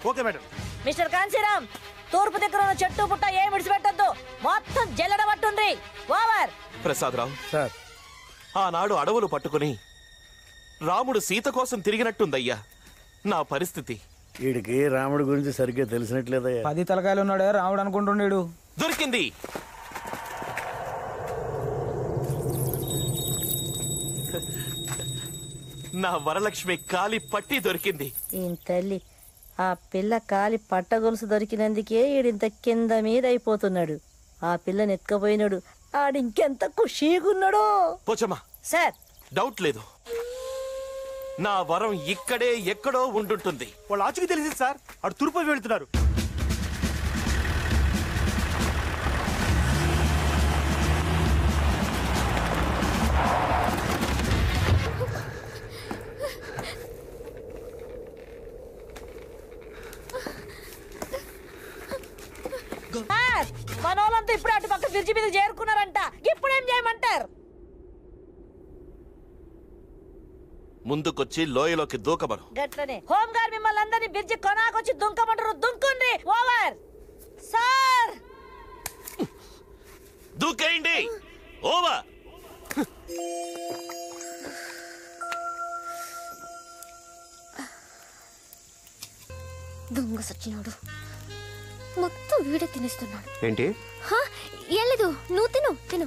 Okay madam. Mister Kanshi Ram, తూర్పు దగ్గర ఉన్న చెట్టు పుట్ట ఏం విడిచిపెట్టద్దు, మొత్తం జల్లడబట్టుండ్రి. ఓవర్. ప్రసాదరావు సార్, ఆనాడు అడవులు పట్టుకుని రాముడు సీత కోసం తిరిగినట్టుందయ్యా నా పరిస్థితి. వీడికి రాముడి గురించి సరిగ్గా తెలిసినట్లేదయ్యా. 10 తలకాయలు ఉన్నాడే రాముడు అనుకుంటుండేడు. దొరికింది. నా వరలక్ష్మి కాలి పట్టి దొరికింది. ఈయన తల్లి, ఆ పిల్ల కాలి పట్టగొలుసు దొరికినందుకే ఈడింత కింద మీద అయిపోతున్నాడు. ఆ పిల్లని ఎత్తుకపోయినాడు, ఆడింకెంత ఖుషీగున్నాడో. పోచమ్మా, సార్, డౌట్ లేదు, నా వరం ఇక్కడే ఎక్కడో ఉండుంటుంది. వాళ్ళు ఆచుకు తెలిసింది సార్, అటు తూర్పు వెళ్తున్నారు. మనోళ్ళంతా ఇప్పుడు అటు పక్క బ్రిడ్జి మీద చేరుకున్నారంట. ఇప్పుడేం చేయమంటారు? ముందుకొచ్చి లోయలోకి దూకమను. గట్లనే హోంగార్డ్ మిమ్మల్ని అందరినీ బ్రిడ్జి కొనాకొచ్చి దుంకమంటారు. దుంకుండ్రి. ఓవర్. సార్, దూకేయండి. ఓవర్. దొంగ సచ్చినాడు, మొత్తం వీడే తినేస్తున్నాడు. ఏంటి? ఏం లేదు, నువ్వు తిను తిను.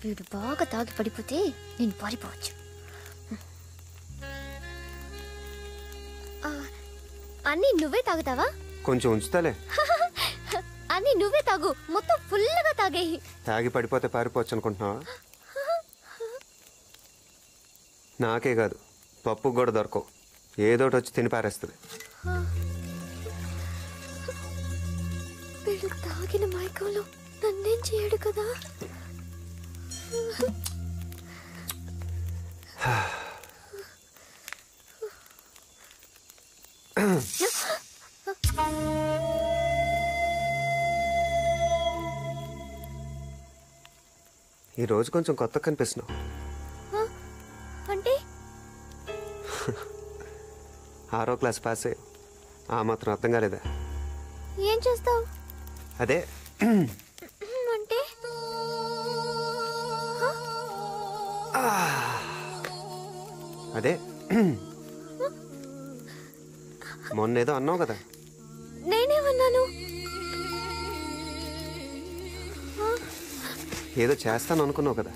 వీడు బాగా తాగి పడిపోతే నేను పారిపోవచ్చు. అన్నీ నువ్వే తాగుతావా? కొంచెం ఉంచుతాలే. అన్నీ నువ్వే తాగు, మొత్తం ఫుల్గా తాగేయి. తాగి పడిపోతే పారిపోవచ్చు అనుకుంటున్నావా? నాకే కాదు, పప్పుకు కూడా దొరకవు. ఏదోటి వచ్చి తిని పారేస్తుంది. వీడు తాగిన మైకంలో నన్నేం చేయడు కదా. ఈరోజు కొంచెం కొత్త కనిపిస్తున్నావు. అంటే 6వ క్లాస్ పాస్ అయ్యి ఆ మాత్రం అర్థం కాలేదా? ఏం చేస్తావు? అదే అంటే అదే మొన్నేదో అన్నావు కదా. నేనేమన్నాను? ఏదో చేస్తాను అనుకున్నావు కదా.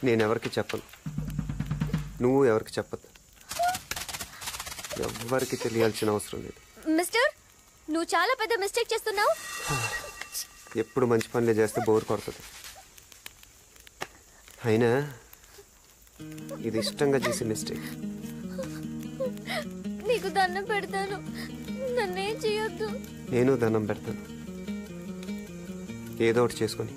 నేనెవరికి చెప్పను, నువ్వు ఎవరికి చెప్పద్దు. ఎవ్వరికి తెలియాల్సిన అవసరం లేదు. మిస్టర్, నువ్వు చాలా పెద్ద మిస్టేక్ చేస్తున్నావు. ఎప్పుడు మంచి పనులే చేస్తే బోర్ కొడుతుంది. అయినా ఇది ఇష్టంగా చేసే మిస్టేక్. నీకు దండం పెడతాను, నన్నేం చేయొద్దు. నేను దండం పెడతాను, ఏదో ఒకటి చేసుకొని.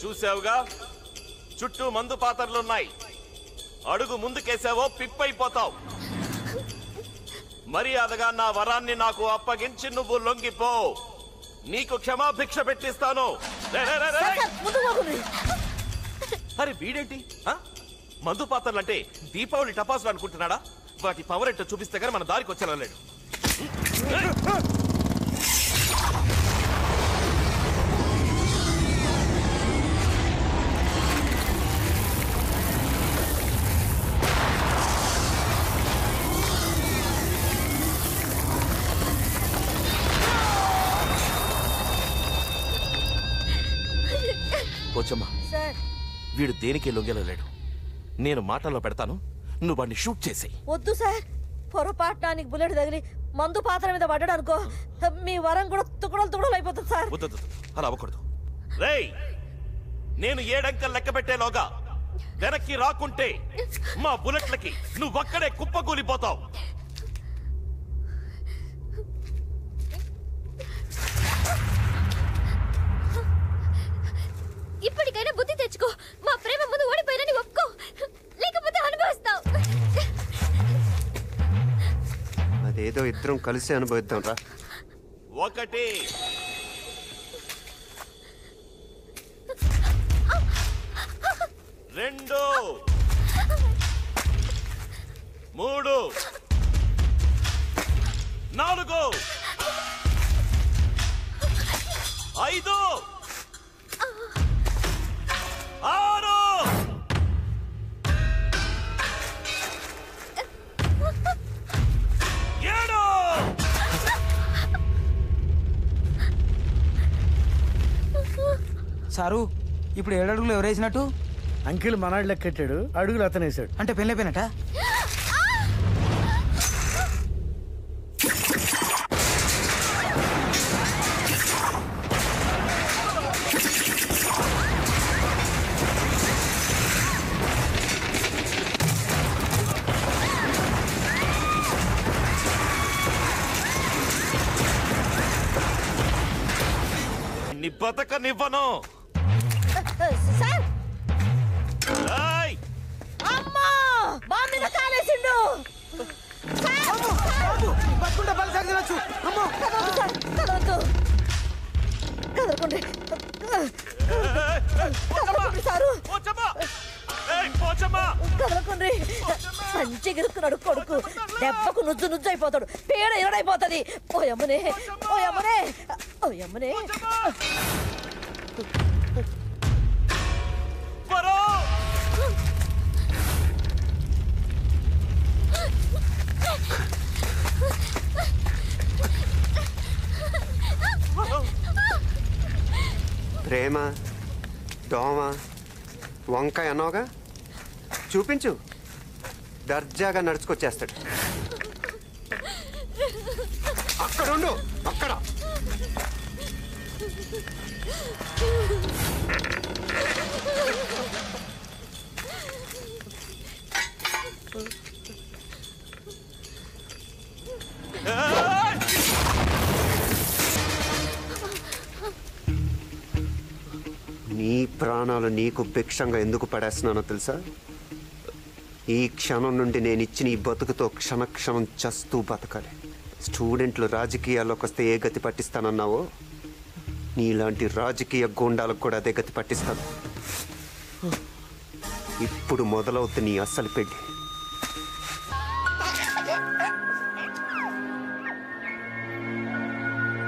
చూసావుగా, చుట్టూ మందు పాత్రలున్నాయి. అడుగు ముందుకేసావో పిప్పైపోతావు. మర్యాదగా నా వరాన్ని నాకు అప్పగించి నువ్వు లొంగిపో. నీకు క్షమాభిక్ష పెట్టిస్తాను. అరే వీడేంటి మందు పాత్రలంటే దీపావళి టపాసులు అనుకుంటున్నాడా? వాటి పవర్ ఏంటో చూపిస్తే కానీ మన దారికి వచ్చేలా లేడు. పోచమ్మా, వీడు దేనికి లొంగెలలేడు. నేను మాటల్లో పెడతాను, నువ్వు వాడిని షూట్ చేసేయి. వద్దు సార్, పొరపాటానికి బుల్లెట్ తగిలి మందు పాత్ర మీద పడ్డాడు అనుకో, మీ వరం కూడా తుకడలు తుకడలు అయిపోతుంది సార్. వద్దు, అలా అవ్వకూడదు. రేయ్, నేను 7 అంకెలు లెక్క పెట్టేలోగా వెనక్కి రాకుంటే మా బుల్లెట్లకి నువ్వక్కడే కుప్పకూలిపోతావు. ఇప్పటికైనా బుద్ధి తెచ్చుకో. మా ప్రేమ ముందు ఓడిపోయినని ఒప్పుకో, లేకపోతే అనుభవిస్తావు. అదేదో ఇద్దరం కలిసి అనుభవిద్దాం రా. 1 2 3 4 5 6 7 సారు ఇప్పుడు 7 అడుగులు ఎవరేసినట్టు? అంకిల్ మనాడు లెక్కెట్టాడు, అడుగులు అతనేసాడు. అంటే పెళ్ళైపోయినట? నీ బతకనివ్వను. సార్ ఏయ్! అమ్మా బాంబు మీద కాలేసిండు. కదలకండి సారు, పోచమ్మా! ఏయ్, పోచమ్మా! కదలకండి. మంచి గిరుక్కున్నాడు కొడుకు, దెబ్బకు నుజ్జు నుజ్జు అయిపోతాడు, పేడ ఎవడైపోతుంది. ఓయమ్మనే ఓయమ్మనే ఓయమ్మనే. పరో! ప్రేమ, దోమ, వంకాయ అన్నావుగా, చూపించు. దర్జాగా నడుచుకొచ్చేస్తాడు. అక్కడుండు, అక్కడ. నీ ప్రాణాలు నీకు భిక్షంగా ఎందుకు పడేస్తున్నానో తెలుసా? ఈ క్షణం నుండి నేను ఇచ్చిన ఈ బతుకుతో క్షణక్షణం చస్తూ బతకాలి. స్టూడెంట్లు రాజకీయాల్లోకి వస్తే ఏ గతి పట్టిస్తానన్నావో, నీలాంటి రాజకీయ గూండాలకు కూడా అదే గతి పట్టిస్తాను. ఇప్పుడు మొదలవుతుంది నీ అస్సలు పెళ్లి.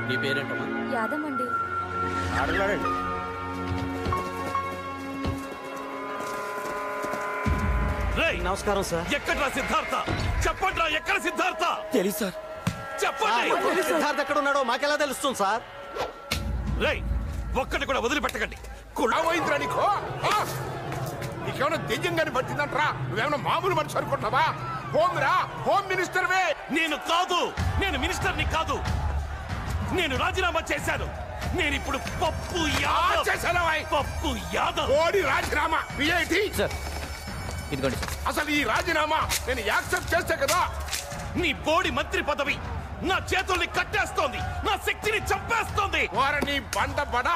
నీ పేరేంటమ్మా? యాదమండి. అడగలాడండి. రేయ్, నమస్కారం సార్. ఎక్కడ్రా సిద్ధార్థ? చెప్పండ్రా, ఎక్కడ సిద్ధార్థ? తెలుసు సార్. చెప్పండి. సిద్ధార్థ్ ఎక్కడ ఉన్నాడో మాకెలా తెలుస్తుంది సార్? రేయ్, ఒక్కడిని కూడా వదిలిపెట్టకండి. కుళావైందిరా నీకు? నీకేమైనా దెయ్యంగాని పట్టిందంటరా? నువ్వేమైనా మామూలు మనిషి అనుకుంటున్నావా? హోమ్ మినిస్టర్వే. నేను కాదు, నేను మినిస్టర్ని కాదు. నేను రాజీనామా చేశాను. నేను ఇప్పుడు పప్పు యాదవ్. చేశానవా? పప్పు యాదవ్. ఓడి రాజీనామా విఐటి. సార్ ఇదిగోండి సార్. అసలు ఈ రాజీనామా నేను యాక్సెప్ట్ చేస్తే కదా. నీ బోడి మంత్రి పదవి నా చేతుల్ని కట్టేస్తోంది, నా శక్తిని చంపేస్తోంది. వారని బండ బడ.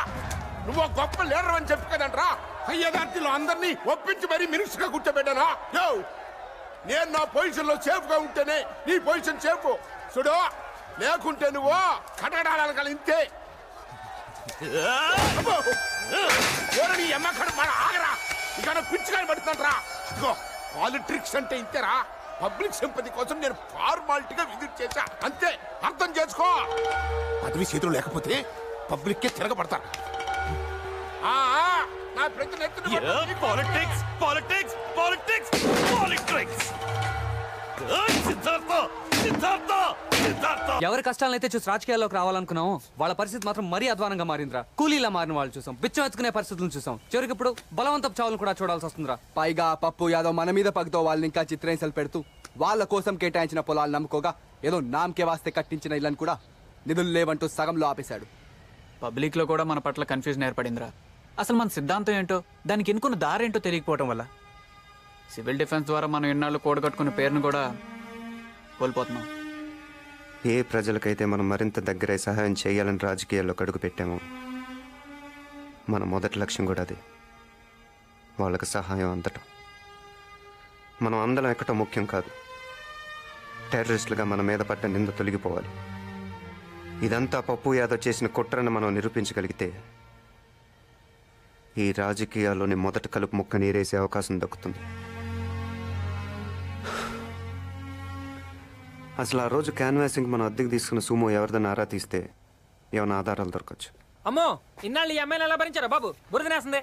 నువ్వు గొప్ప లీడర్ అని చెప్పు కదంట్రా. అయ్యగారిలో అందరినీ ఒప్పించి మరీ మినిస్టర్ గా కూర్చోబెట్టానా? యో, నేను నా పొజిషన్ లో సేఫ్ గా ఉంటేనే నీ పొజిషన్ సేఫ్. చూడు, లేకుంటే నువ్వు కట్టడాల ఇంతే. నీ ఎమ్మక్కడ మన ఆగరా. ఇక పిచ్చిగా పడుతుంటరా. ఇదిగో, పాలిటిక్స్ అంటే ఇంతేరా. పబ్లిక్ సింపతి కోసం నేను ఫార్మాలిటీగా విజిట్ చేశా, అంతే. అర్థం చేసుకో. పదవి చేతులు లేకపోతే పబ్లిక్ కే తిరగబడతారు. నా ప్రతి politics politics politics politics. Siddhartha Siddhartha Siddhartha. ఎవరి కష్టాలనైతే చూసి రాజకీయాల్లోకి రావాలనుకున్నాము, వాళ్ళ పరిస్థితి మాత్రం మరీ అధ్వానంగా మారిందిరా. కూలీలా మారిన వాళ్ళు చూసాం, బిచ్చం ఎత్తుకునే పరిస్థితులను చూసాం, చివరికి ఇప్పుడు బలవంతపు చావులను కూడా చూడాల్సి వస్తుందిరా. పైగా పప్పు యాదవ్ మన మీద పగతో వాళ్ళని ఇంకా చిత్రహింసలు పెడుతూ వాళ్ళ కోసం కేటాయించిన పొలాలు నమ్ముకోగా ఏదో నామకే వాస్తే కట్టించిన ఇళ్ళని కూడా నిధులు లేవంటూ సగంలో ఆపేశాడు. పబ్లిక్ లో కూడా మన పట్ల కన్ఫ్యూజన్ ఏర్పడిందిరా. అసలు మన సిద్ధాంతం ఏంటో, దానికి ఎన్నుకున్న దారేంటో తెలియకపోవడం వల్ల సివిల్ డిఫెన్స్ ద్వారా మనం ఎన్నాళ్ళు కూడగట్టుకున్న పేరును కూడా కోల్పోతున్నాం. ఏ ప్రజలకైతే మనం మరింత దగ్గరై సహాయం చేయాలని రాజకీయాల్లో అడుగు పెట్టామో మన మొదటి లక్ష్యం కూడా అదే, వాళ్ళకి సహాయం అందటం. మనం అందరం ఎక్కటం ముఖ్యం కాదు, టెర్రరిస్టులుగా మన మీద పడ్డ నింద తొలగిపోవాలి. ఇదంతా పప్పు యాదవ్ చేసిన కుట్రను మనం నిరూపించగలిగితే ఈ రాజకీయాల్లోని మొదటి కలుపు ముక్క నీరేసే అవకాశం దక్కుతుంది. అసలు ఆ రోజు క్యాన్వాసింగ్ మనం అద్దెకు తీసుకున్న సూమో ఎవరిదైనా ఆరా తీస్తే ఏమైనా ఆధారాలు దొరకచ్చు. అమ్మో ఇన్నాళ్ళు ఈ అమ్మాయిని ఎలా భరించారా బాబు? బురదనేస్తుంది.